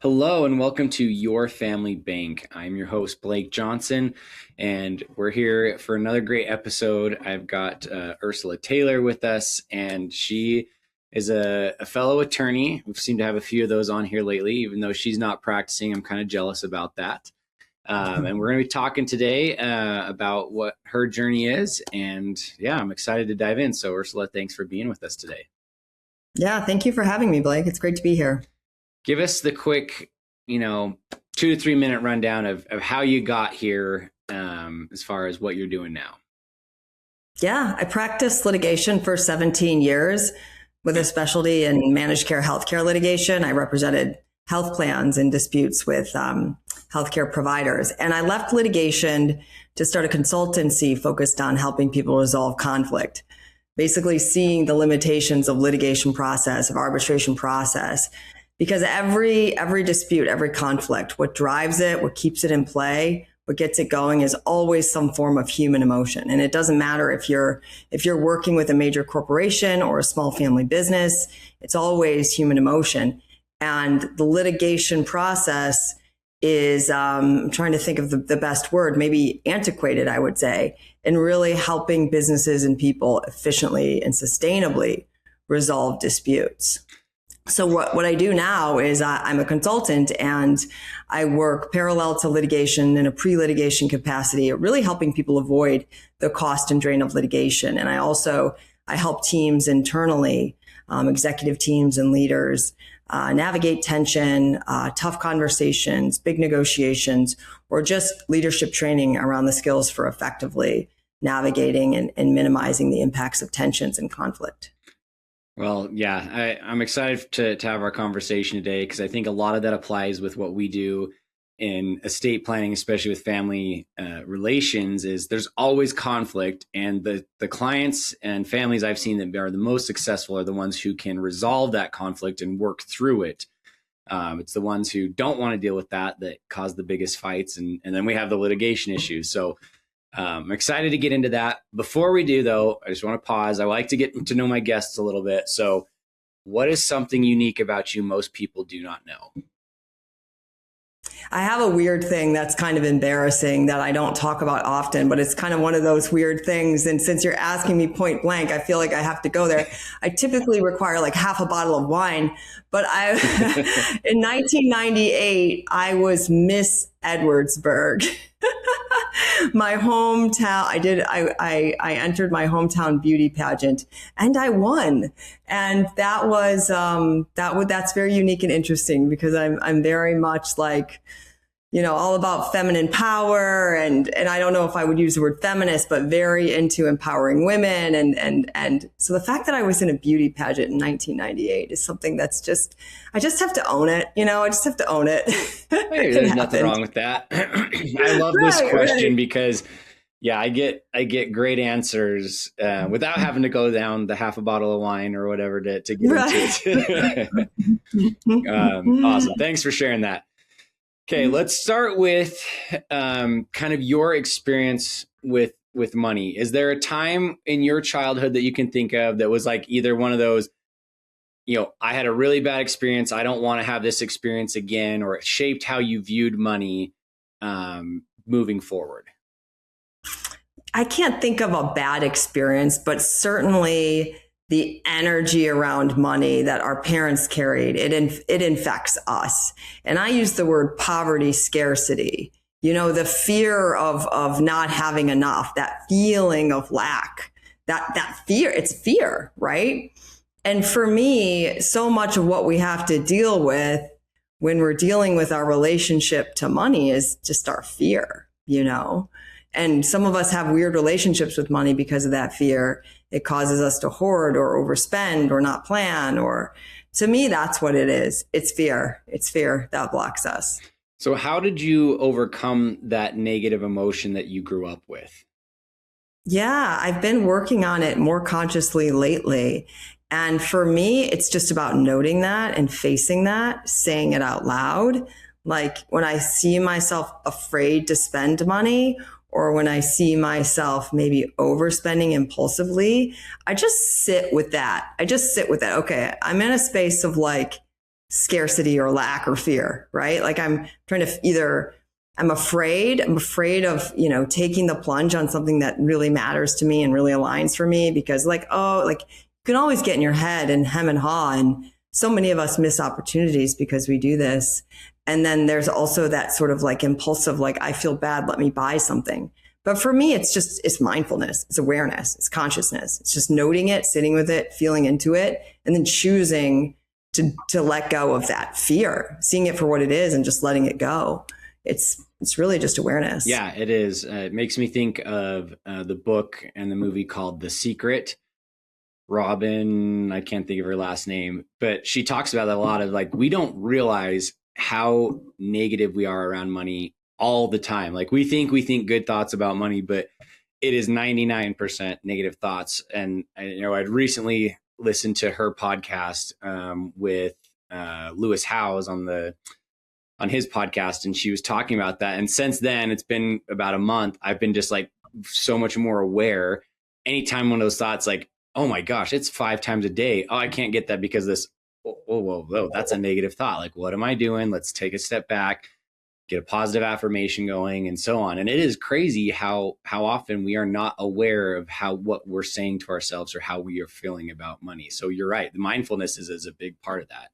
Hello and welcome to Your Family Bank. I'm your host, Blake Johnson, and we're here for another great episode. I've got Ursula Taylor with us, and she is a fellow attorney. We've seemed to have a few of those on here lately, even though she's not practicing. I'm kind of jealous about that. And we're going to be talking today about what her journey is. And yeah, I'm excited to dive in. So Ursula, thanks for being with us today. Yeah, thank you for having me, Blake. It's great to be here. Give us the quick, 2 to 3 minute rundown of how you got here as far as what you're doing now. Yeah, I practiced litigation for 17 years with a specialty in managed care healthcare litigation. I represented health plans and disputes with healthcare providers. And I left litigation to start a consultancy focused on helping people resolve conflict, basically seeing the limitations of litigation process, of arbitration process. Because every dispute, every conflict, what drives it, what keeps it in play, what gets it going is always some form of human emotion. And it doesn't matter if you're working with a major corporation or a small family business, it's always human emotion. And the litigation process is, I'm trying to think of the best word, maybe antiquated, I would say, in really helping businesses and people efficiently and sustainably resolve disputes. So what I do now is I'm a consultant and I work parallel to litigation in a pre-litigation capacity, really helping people avoid the cost and drain of litigation. And I help teams internally, executive teams and leaders, navigate tension, tough conversations, big negotiations, or just leadership training around the skills for effectively navigating and minimizing the impacts of tensions and conflict. Well, yeah, I'm excited to have our conversation today because I think a lot of that applies with what we do in estate planning, especially with family relations, is there's always conflict. And the clients and families I've seen that are the most successful are the ones who can resolve that conflict and work through it. It's the ones who don't want to deal with that cause the biggest fights. And then we have the litigation issues. So I'm excited to get into that. Before we do, though, I just want to pause. I like to get to know my guests a little bit. So what is something unique about you most people do not know? I have a weird thing that's kind of embarrassing that I don't talk about often, but it's kind of one of those weird things. And since you're asking me point blank, I feel like I have to go there. I typically require like half a bottle of wine, but in 1998, I was Miss Edwardsburg. My hometown, I entered my hometown beauty pageant and I won. And that was, that's very unique and interesting because I'm very much like, all about feminine power. And I don't know if I would use the word feminist, but very into empowering women. And so the fact that I was in a beauty pageant in 1998 is something that's I just have to own it. I just have to own it. Hey, there's nothing wrong with that. I love this question because I get great answers without having to go down the half a bottle of wine or whatever to get into it. Awesome. Thanks for sharing that. Okay, let's start with kind of your experience with money. Is there a time in your childhood that you can think of that was like either one of those, I had a really bad experience, I don't want to have this experience again, or it shaped how you viewed money moving forward? I can't think of a bad experience, but certainly the energy around money that our parents carried, it infects us. And I use the word poverty scarcity, the fear of not having enough, that feeling of lack, that fear, it's fear, right? And for me, so much of what we have to deal with when we're dealing with our relationship to money is just our fear, And some of us have weird relationships with money because of that fear. It causes us to hoard or overspend or not plan. Or to me, that's what it is. It's fear. It's fear that blocks us. So how did you overcome that negative emotion that you grew up with? Yeah, I've been working on it more consciously lately. And for me, it's just about noting that and facing that, saying it out loud. Like when I see myself afraid to spend money, or when I see myself maybe overspending impulsively, I just sit with that. Okay, I'm in a space of like, scarcity or lack or fear, right? Like I'm trying to either I'm afraid of, taking the plunge on something that really matters to me and really aligns for me, because you can always get in your head and hem and haw. And so many of us miss opportunities because we do this. And then there's also that sort of like impulsive, like, I feel bad, let me buy something. But for me, it's mindfulness, it's awareness, it's consciousness. It's just noting it, sitting with it, feeling into it, and then choosing to let go of that fear, seeing it for what it is and just letting it go. It's really just awareness. Yeah, it is. It makes me think of the book and the movie called The Secret. Robin, I can't think of her last name, but she talks about that a lot of like, we don't realize how negative we are around money all the time. Like we think good thoughts about money, but it is 99% negative thoughts. And I'd recently listened to her podcast with Lewis Howes on his podcast, and she was talking about that. And since then, it's been about a month, I've been just like so much more aware. Anytime one of those thoughts, like, oh my gosh, it's 5 times a day. Oh, I can't get that because this, whoa, that's a negative thought. Like, what am I doing? Let's take a step back, get a positive affirmation going, and so on. And it is crazy how often we are not aware of what we're saying to ourselves or how we are feeling about money. So you're right. The mindfulness is a big part of that.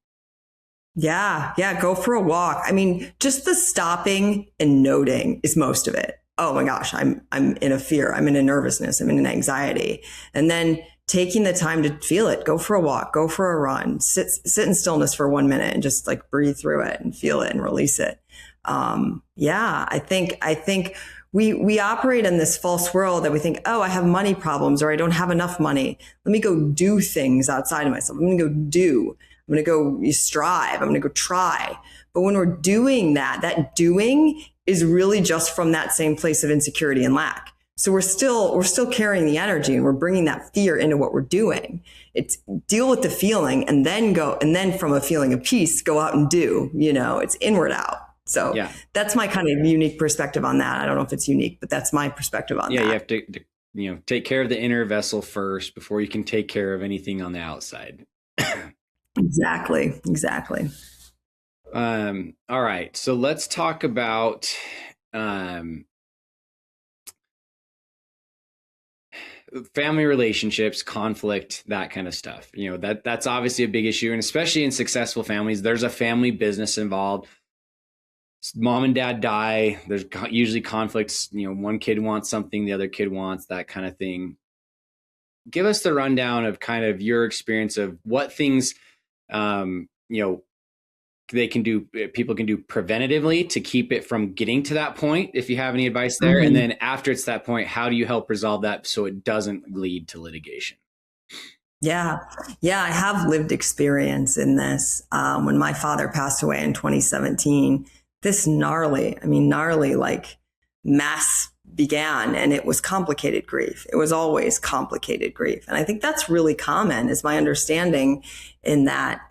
Yeah. Go for a walk. I mean, just the stopping and noting is most of it. Oh my gosh, I'm in a fear. I'm in a nervousness. I'm in an anxiety. And then taking the time to feel it. Go for a walk, go for a run, sit in stillness for 1 minute and just like breathe through it and feel it and release it. I think we operate in this false world that we think, oh, I have money problems or I don't have enough money. Let me go do things outside of myself. I'm going to go do. I'm going to go strive. I'm going to go try. But when we're doing that doing is really just from that same place of insecurity and lack. So we're still carrying the energy and we're bringing that fear into what we're doing. It's deal with the feeling and then from a feeling of peace, go out and do, it's inward out. So That's my kind of unique perspective on that. I don't know if it's unique, but that's my perspective on that. Yeah, you have to take care of the inner vessel first before you can take care of anything on the outside. Exactly. All right. So let's talk about family relationships, conflict, that kind of stuff. That's obviously a big issue. And especially in successful families, there's a family business involved. Mom and dad die. There's usually conflicts. One kid wants something, the other kid wants that kind of thing. Give us the rundown of kind of your experience of what things, people can do preventatively to keep it from getting to that point, if you have any advice there. Mm-hmm. And then after it's that point, how do you help resolve that so it doesn't lead to litigation? Yeah, I have lived experience in this. When my father passed away in 2017, this gnarly like mess began, and it was complicated grief. It was always complicated grief. And I think that's really common, is my understanding, in that,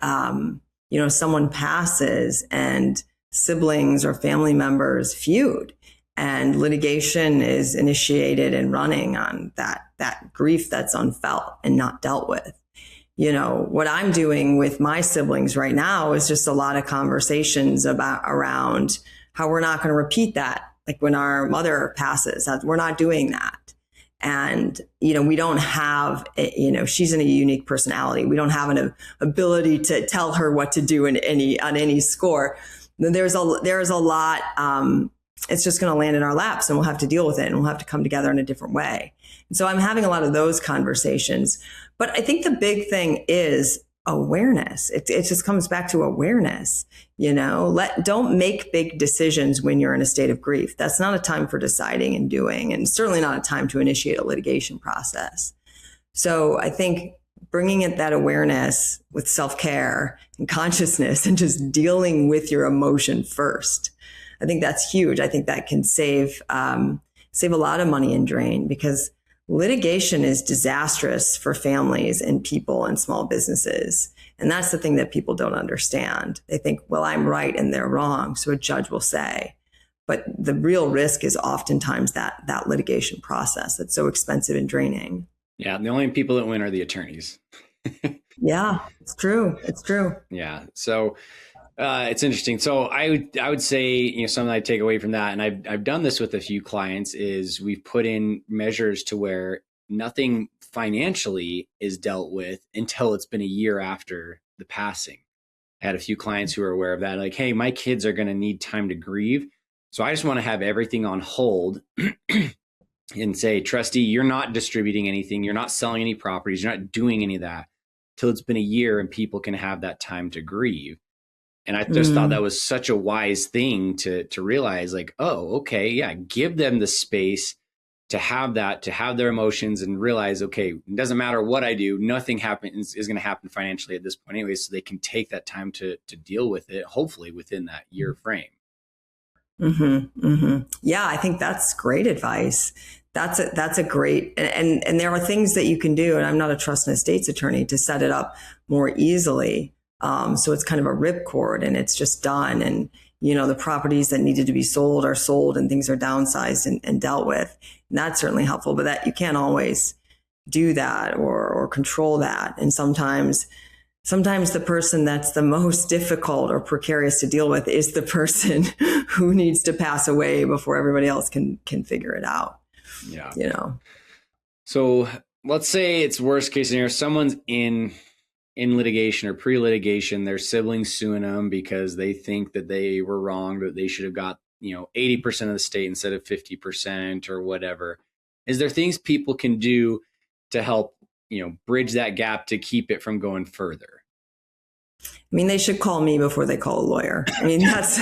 someone passes and siblings or family members feud and litigation is initiated and running on that grief that's unfelt and not dealt with. What I'm doing with my siblings right now is just a lot of conversations around how we're not going to repeat that. Like when our mother passes, we're not doing that. And, we don't have, she's in a unique personality. We don't have an ability to tell her what to do on any score. There's a lot, it's just going to land in our laps and we'll have to deal with it and we'll have to come together in a different way. And so I'm having a lot of those conversations. But I think the big thing is awareness. It just comes back to awareness. Don't make big decisions when you're in a state of grief. That's not a time for deciding and doing, and certainly not a time to initiate a litigation process. So I think bringing in that awareness with self-care and consciousness and just dealing with your emotion first, I think that's huge. I think that can save a lot of money and drain, because litigation is disastrous for families and people and small businesses. And that's the thing that people don't understand. They think, well, I'm right and they're wrong, so a judge will say. But the real risk is oftentimes that litigation process that's so expensive and draining. Yeah, the only people that win are the attorneys. Yeah, it's true. It's true. Yeah. So it's interesting. So I would say, something I take away from that, and I've done this with a few clients, is we've put in measures to where nothing financially is dealt with until it's been a year after the passing. I had a few clients who are aware of that, like, hey, my kids are going to need time to grieve. So I just want to have everything on hold and say, trustee, you're not distributing anything. You're not selling any properties. You're not doing any of that till it's been a year and people can have that time to grieve. And I just thought that Mm, was such a wise thing to realize, like, oh, okay, yeah, give them the space to have that, to have their emotions and realize, okay, it doesn't matter what I do, nothing happens is going to happen financially at this point anyway. So they can take that time to deal with it, hopefully within that year frame. Yeah, I think that's great advice. That's a great, and there are things that you can do. And I'm not a trust and estates attorney to set it up more easily. So it's kind of a ripcord and it's just done. And, the properties that needed to be sold are sold and things are downsized and dealt with. And that's certainly helpful, but that you can't always do that or control that. And sometimes the person that's the most difficult or precarious to deal with is the person who needs to pass away before everybody else can figure it out. Yeah. You know. So let's say it's worst case scenario, someone's in litigation or pre-litigation, their siblings suing them because they think that they were wrong, that they should have got 80% of the state instead of 50% or whatever. Is there things people can do to help bridge that gap to keep it from going further? I mean, they should call me before they call a lawyer. I mean, that's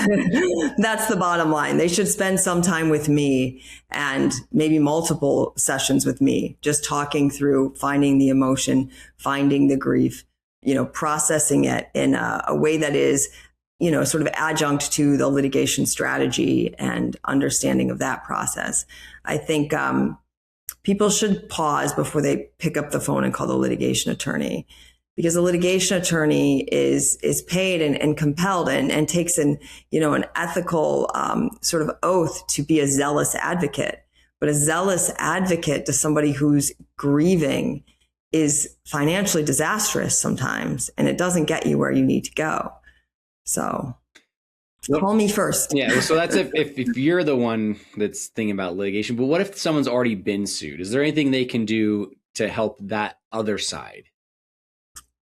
that's the bottom line. They should spend some time with me and maybe multiple sessions with me, just talking through finding the emotion, finding the grief, processing it in a way that is, sort of adjunct to the litigation strategy and understanding of that process. I think people should pause before they pick up the phone and call the litigation attorney, because a litigation attorney is paid and compelled and takes an ethical sort of oath to be a zealous advocate. But a zealous advocate to somebody who's grieving is financially disastrous sometimes, and it doesn't get you where you need to go. So call me first. Yeah. So that's if you're the one that's thinking about litigation, but what if someone's already been sued? Is there anything they can do to help that other side?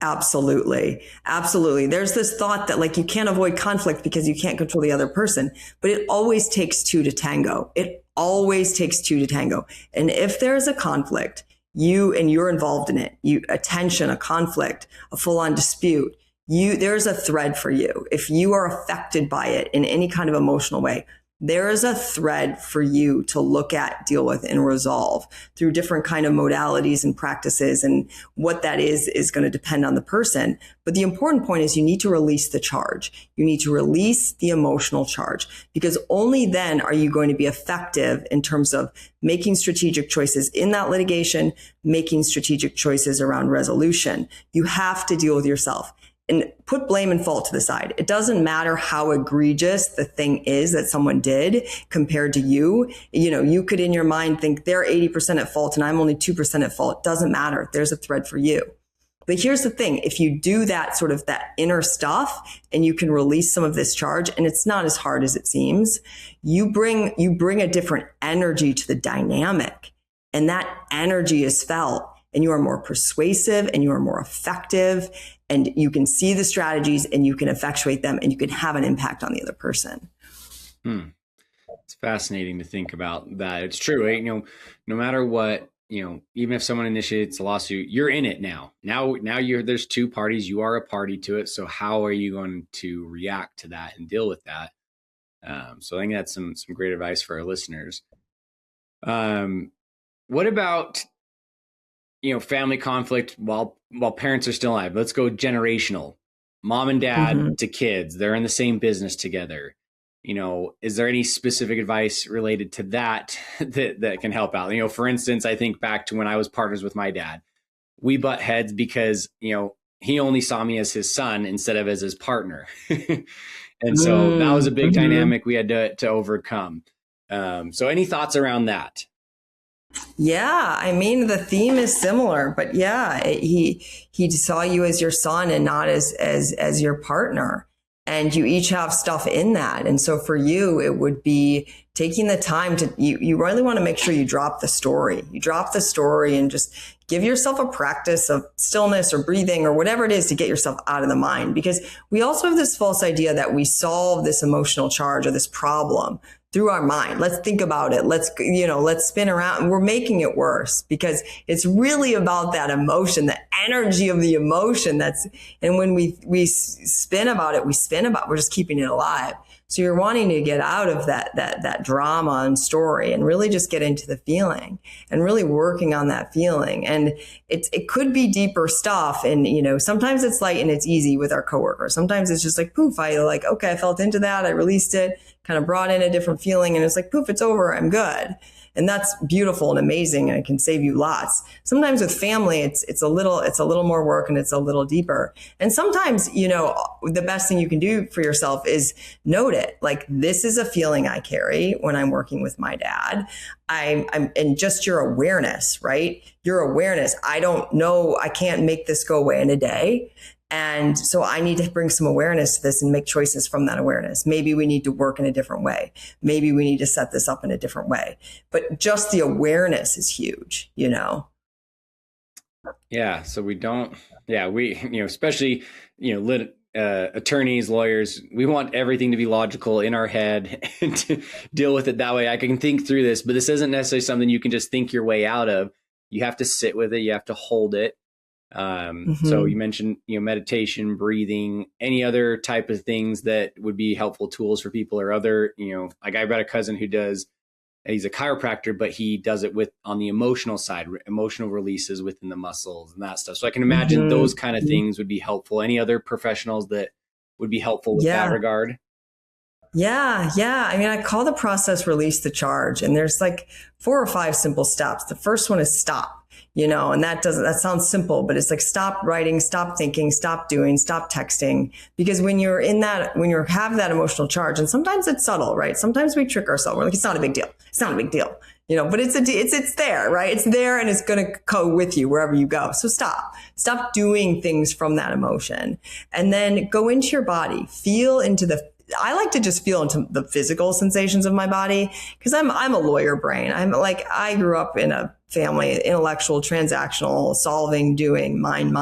Absolutely. Absolutely. There's this thought that like you can't avoid conflict because you can't control the other person, but it always takes two to tango. It always takes two to tango. And if there's a conflict, you're involved in it, a tension, a conflict, a full on dispute, there's a thread for you. If you are affected by it in any kind of emotional way, there is a thread for you to look at, deal with, and resolve through different kind of modalities and practices. And what that is going to depend on the person. But the important point is you need to release the charge. You need to release the emotional charge, because only then are you going to be effective in terms of making strategic choices in that litigation, making strategic choices around resolution. You have to deal with yourself and put blame and fault to the side. It doesn't matter how egregious the thing is that someone did compared to you. You could in your mind think they're 80% at fault and I'm only 2% at fault. It doesn't matter. There's a thread for you. But here's the thing. If you do that sort of that inner stuff and you can release some of this charge, and it's not as hard as it seems, you bring a different energy to the dynamic, and that energy is felt, and you are more persuasive and you are more effective, and you can see the strategies and you can effectuate them and you can have an impact on the other person. It's fascinating to think about that. It's true. Right? No matter what, even if someone initiates a lawsuit, you're in it now. Now there's two parties. You are a party to it. So how are you going to react to that and deal with that? So I think that's some great advice for our listeners. What about family conflict while parents are still alive? Let's go generational. Mom and dad to kids, they're in the same business together. Is there any specific advice related to that that can help out? For instance, I think back to when I was partners with my dad. We butt heads because, he only saw me as his son instead of as his partner. And so that was a big dynamic we had to overcome. So any thoughts around that? Yeah, I mean the theme is similar, but yeah, he saw you as your son and not as your partner. And you each have stuff in that. And so for you, it would be taking the time to you really want to make sure you drop the story. You drop the story and just give yourself a practice of stillness or breathing or whatever it is to get yourself out of the mind. Because we also have this false idea that we solve this emotional charge or this problem through our mind. Let's think about it. Let's spin around. And we're making it worse because it's really about that emotion, the energy of the emotion and when we spin about it, we're just keeping it alive. So you're wanting to get out of that drama and story and really just get into the feeling and really working on that feeling. And it could be deeper stuff. And, sometimes it's light and it's easy with our coworkers. Sometimes it's just like, poof, okay, I felt into that. I released it, kind of brought in a different feeling. And it's like, poof, it's over. I'm good. And that's beautiful and amazing, and it can save you lots. Sometimes with family, it's a little more work and it's a little deeper. And sometimes, the best thing you can do for yourself is note it. Like, this is a feeling I carry when I'm working with my dad. And just your awareness, right? Your awareness. I don't know. I can't make this go away in a day. And so I need to bring some awareness to this and make choices from that awareness. Maybe we need to work in a different way. Maybe we need to set this up in a different way. But just the awareness is huge, Yeah. So we don't, especially, attorneys, lawyers, we want everything to be logical in our head and to deal with it that way. I can think through this, but this isn't necessarily something you can just think your way out of. You have to sit with it. You have to hold it. So you mentioned, meditation, breathing, any other type of things that would be helpful tools for people, or other, like I've got a cousin who he's a chiropractor, but he does it on the emotional side, emotional releases within the muscles and that stuff. So I can imagine those kind of things would be helpful. Any other professionals that would be helpful with that regard? Yeah. I mean, I call the process release the charge, and there's like 4 or 5 simple steps. The first one is stop. And that sounds simple, but it's like stop writing, stop thinking, stop doing, stop texting. Because when you have that emotional charge, and sometimes it's subtle, right? Sometimes we trick ourselves. We're like, it's not a big deal. It's not a big deal. But it's there, right? It's there, and it's going to go with you wherever you go. So stop doing things from that emotion, and then go into your body, I like to just feel into the physical sensations of my body, because I'm a lawyer brain. I grew up in a family, intellectual, transactional, solving, doing, mind.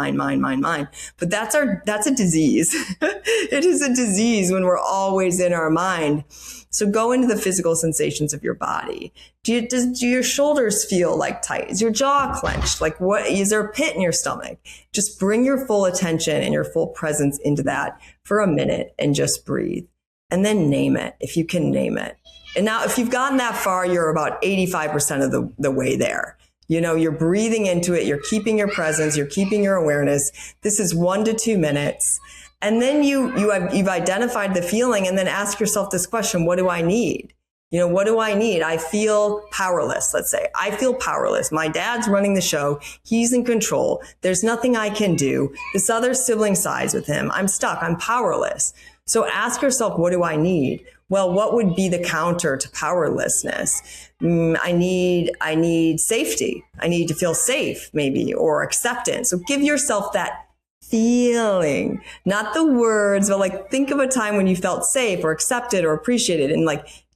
But that's a disease. It is a disease when we're always in our mind. So go into the physical sensations of your body. Do your shoulders feel like tight? Is your jaw clenched? Like, is there a pit in your stomach? Just bring your full attention and your full presence into that for a minute and just breathe. And then name it, if you can name it. And now, if you've gotten that far, you're about 85% of the way there. You're breathing into it. You're keeping your presence. You're keeping your awareness. This is 1 to 2 minutes. And then you've identified the feeling, and then ask yourself this question: what do I need? What do I need? I feel powerless. Let's say I feel powerless. My dad's running the show. He's in control. There's nothing I can do. This other sibling sides with him. I'm stuck. I'm powerless. So ask yourself, what do I need? Well, what would be the counter to powerlessness? I need safety. I need to feel safe, maybe, or acceptance. So give yourself that feeling, not the words, but think of a time when you felt safe or accepted or appreciated, and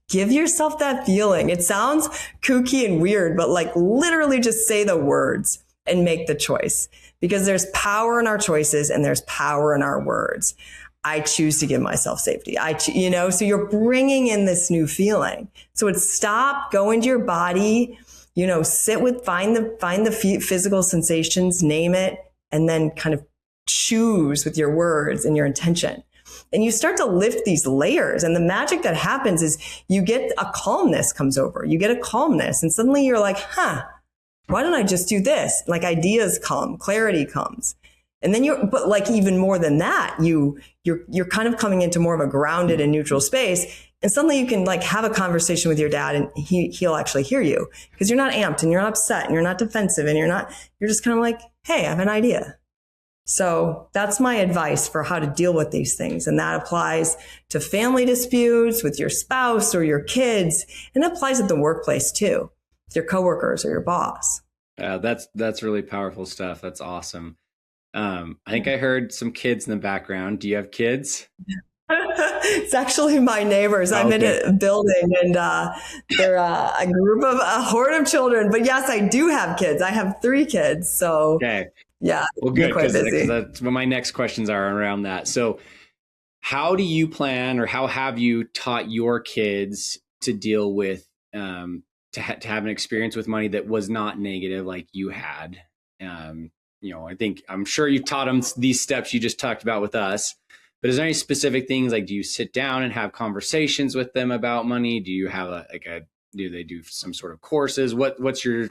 give yourself that feeling. It sounds kooky and weird, but literally just say the words and make the choice, because there's power in our choices and there's power in our words. I choose to give myself safety. So you're bringing in this new feeling. So it's stop, go into your body, find the physical sensations, name it, and then kind of choose with your words and your intention. And you start to lift these layers. And the magic that happens is you get a calmness comes over. You get a calmness, and suddenly you're like, why don't I just do this? Ideas come, clarity comes. And then but even more than that, you're kind of coming into more of a grounded and neutral space. And suddenly you can have a conversation with your dad, and he'll actually hear you, because you're not amped and you're not upset and you're not defensive and you're just kind of like, hey, I have an idea. So that's my advice for how to deal with these things. And that applies to family disputes with your spouse or your kids, and it applies at the workplace too. your coworkers or your boss. That's really powerful stuff. That's awesome. I think I heard some kids in the background. Do you have kids? It's actually my neighbors. Oh, I'm in okay. a building, and they're a horde of children. But yes, I do have kids. I have 3 kids. So Okay. yeah, Well, they're good, quite because busy. that's what my next questions are around that. So, how do you plan, or how have you taught your kids to deal with to have an experience with money that was not negative like you had? I'm sure you taught them these steps you just talked about with us. But is there any specific things, like, do you sit down and have conversations with them about money? Do you have do they do some sort of courses? What are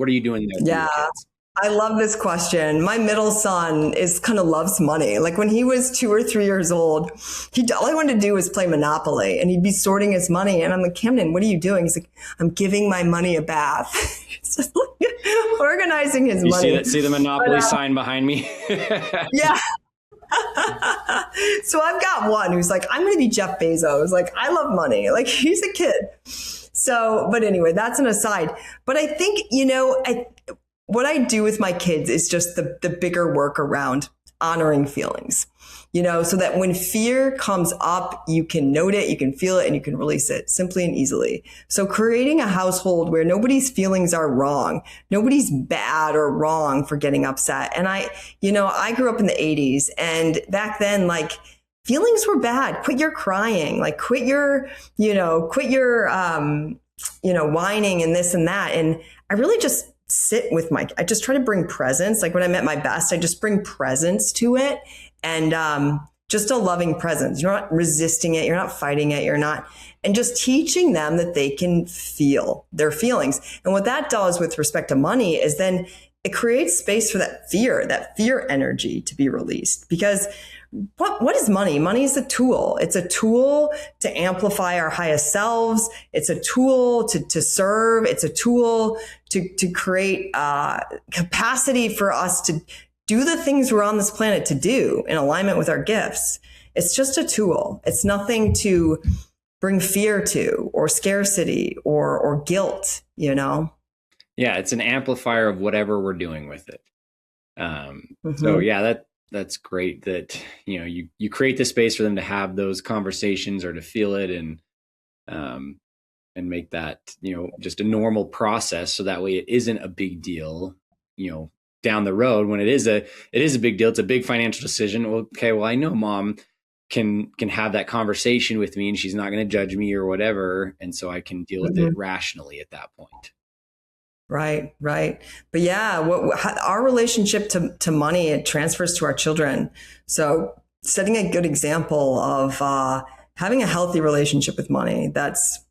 you doing there for Yeah. your kids? I love this question. My middle son kind of loves money. Like when he was 2 or 3 years old, all he wanted to do was play Monopoly, and he'd be sorting his money. And I'm like, Camden, what are you doing? He's like, I'm giving my money a bath. He's just like organizing his You money. see the Monopoly sign behind me? Yeah. So I've got one who's like, I'm going to be Jeff Bezos. Like, I love money. Like, he's a kid. So, but anyway, that's an aside. But I think, what I do with my kids is just the bigger work around honoring feelings, so that when fear comes up, you can note it, you can feel it, and you can release it simply and easily. So creating a household where nobody's feelings are wrong, nobody's bad or wrong for getting upset. And I grew up in the 80s, and back then, like, feelings were bad. Quit your crying, like quit your whining and this and that. And I really just I just try to bring presence. Like when I'm at my best, I just bring presence to it, and just a loving presence. You're not resisting it. You're not fighting it. And just teaching them that they can feel their feelings. And what that does with respect to money is then it creates space for that fear energy to be released. Because what is money? Money is a tool. It's a tool to amplify our highest selves. It's a tool to serve. It's a tool to create capacity for us to do the things we're on this planet to do in alignment with our gifts. It's just a tool. It's nothing to bring fear to, or scarcity, or guilt, Yeah, it's an amplifier of whatever we're doing with it. So yeah, that's great that you create the space for them to have those conversations or to feel it, and make that just a normal process, so that way it isn't a big deal down the road when it is a big deal. It's a big financial decision. Okay, well, I know mom can have that conversation with me, and she's not going to judge me or whatever, and so I can deal with it rationally at that point. Right. But yeah, our relationship to money, it transfers to our children. So setting a good example of having a healthy relationship with money that's,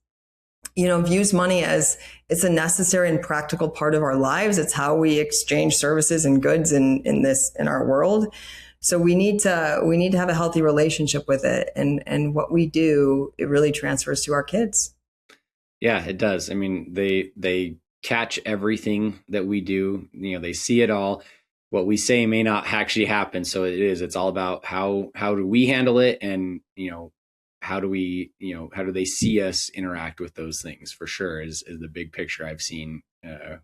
views money as it's a necessary and practical part of our lives. It's how we exchange services and goods in our world. So we need to have a healthy relationship with it. And what we do, it really transfers to our kids. Yeah, it does. I mean, they catch everything that we do. They see it all. What we say may not actually happen. So it's all about how do we handle it, and how do they see us interact with those things, for sure, is the big picture I've seen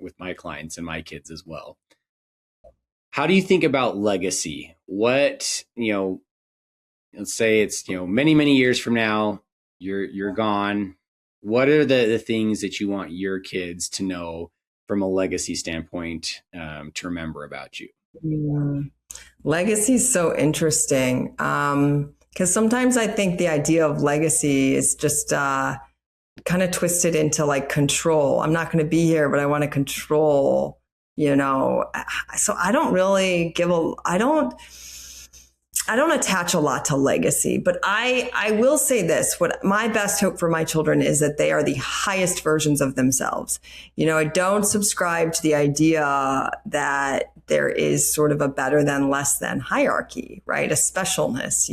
with my clients and my kids as well. How do you think about legacy? What, let's say it's, many, many years from now, you're gone. What are the things that you want your kids to know from a legacy standpoint, to remember about you? Legacy is so interesting. Because sometimes I think the idea of legacy is just kind of twisted into like control. I'm not going to be here, but I want to control, So I don't really I don't attach a lot to legacy, but I will say this. What my best hope for my children is that they are the highest versions of themselves. I don't subscribe to the idea that there is sort of a better than, less than hierarchy, right? A specialness,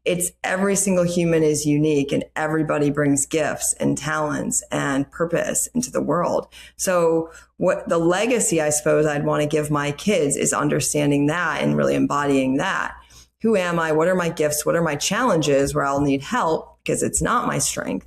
it's every single human is unique, and everybody brings gifts and talents and purpose into the world. So what the legacy, I suppose, I'd want to give my kids is understanding that and really embodying that. Who am I? What are my gifts? What are my challenges where I'll need help because it's not my strength?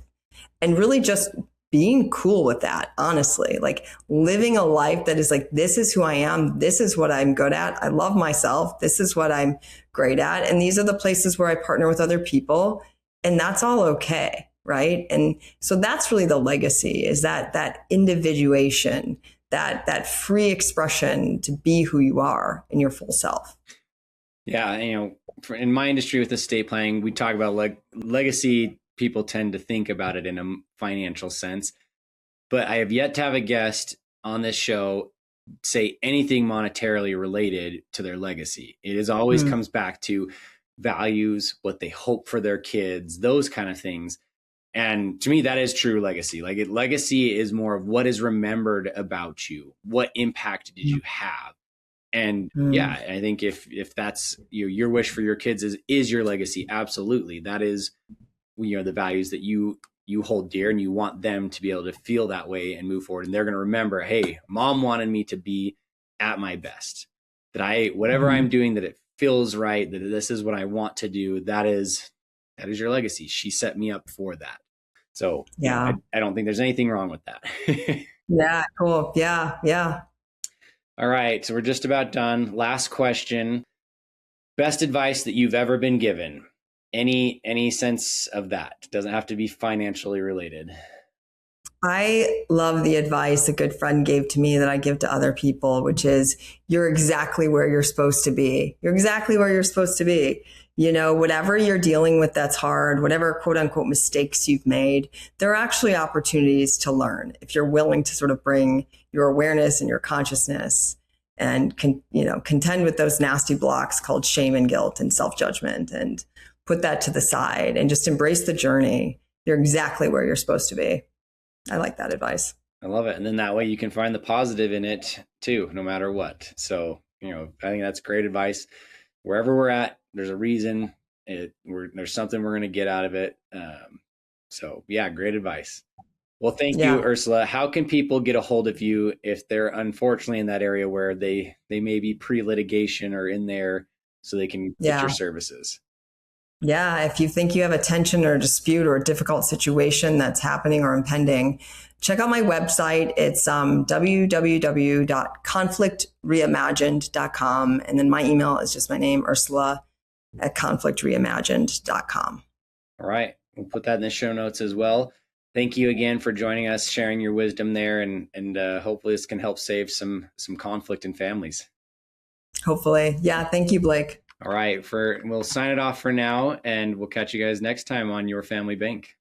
And really just being cool with that, honestly, like living a life that is like, this is who I am. This is what I'm good at. I love myself. This is what I'm great at. And these are the places where I partner with other people. And that's all okay. Right. And so that's really the legacy, is that individuation, that free expression to be who you are in your full self. Yeah. In my industry with estate planning, we talk about legacy. People tend to think about it in a financial sense, but I have yet to have a guest on this show say anything monetarily related to their legacy. It is always comes back to values, what they hope for their kids, those kind of things. And to me, that is true legacy. Legacy is more of what is remembered about you. What impact did you have? And yeah, I think if that's your wish for your kids is your legacy, absolutely. That is the values that you hold dear, and you want them to be able to feel that way and move forward. And they're going to remember, hey, mom wanted me to be at my best, that whatever I'm doing, that it feels right, that this is what I want to do. That is your legacy. She set me up for that. So yeah, I don't think there's anything wrong with that. Yeah. Cool. Yeah. Yeah. All right. So we're just about done. Last question. Best advice that you've ever been given. Any sense of that? Doesn't have to be financially related. I love the advice a good friend gave to me that I give to other people, which is, you're exactly where you're supposed to be. You're exactly where you're supposed to be. Whatever you're dealing with that's hard, whatever quote unquote mistakes you've made, there are actually opportunities to learn if you're willing to sort of bring your awareness and your consciousness and contend with those nasty blocks called shame and guilt and self-judgment, and put that to the side and just embrace the journey. You're exactly where you're supposed to be. I like that advice. I love it. And then that way you can find the positive in it too, no matter what. So, I think that's great advice. Wherever we're at, there's a reason. There's something we're going to get out of it. So yeah, great advice. Well, thank you, Ursula. How can people get a hold of you if they're unfortunately in that area where they may be pre-litigation or in there, so they can get your services? Yeah, if you think you have a tension or a dispute or a difficult situation that's happening or impending, check out my website. It's www.conflictreimagined.com. And then my email is just my name, Ursula@conflictreimagined.com. All right. We'll put that in the show notes as well. Thank you again for joining us, sharing your wisdom there, and hopefully this can help save some conflict in families. Hopefully. Yeah. Thank you, Blake. All right. We'll sign it off for now, and we'll catch you guys next time on Your Family Bank.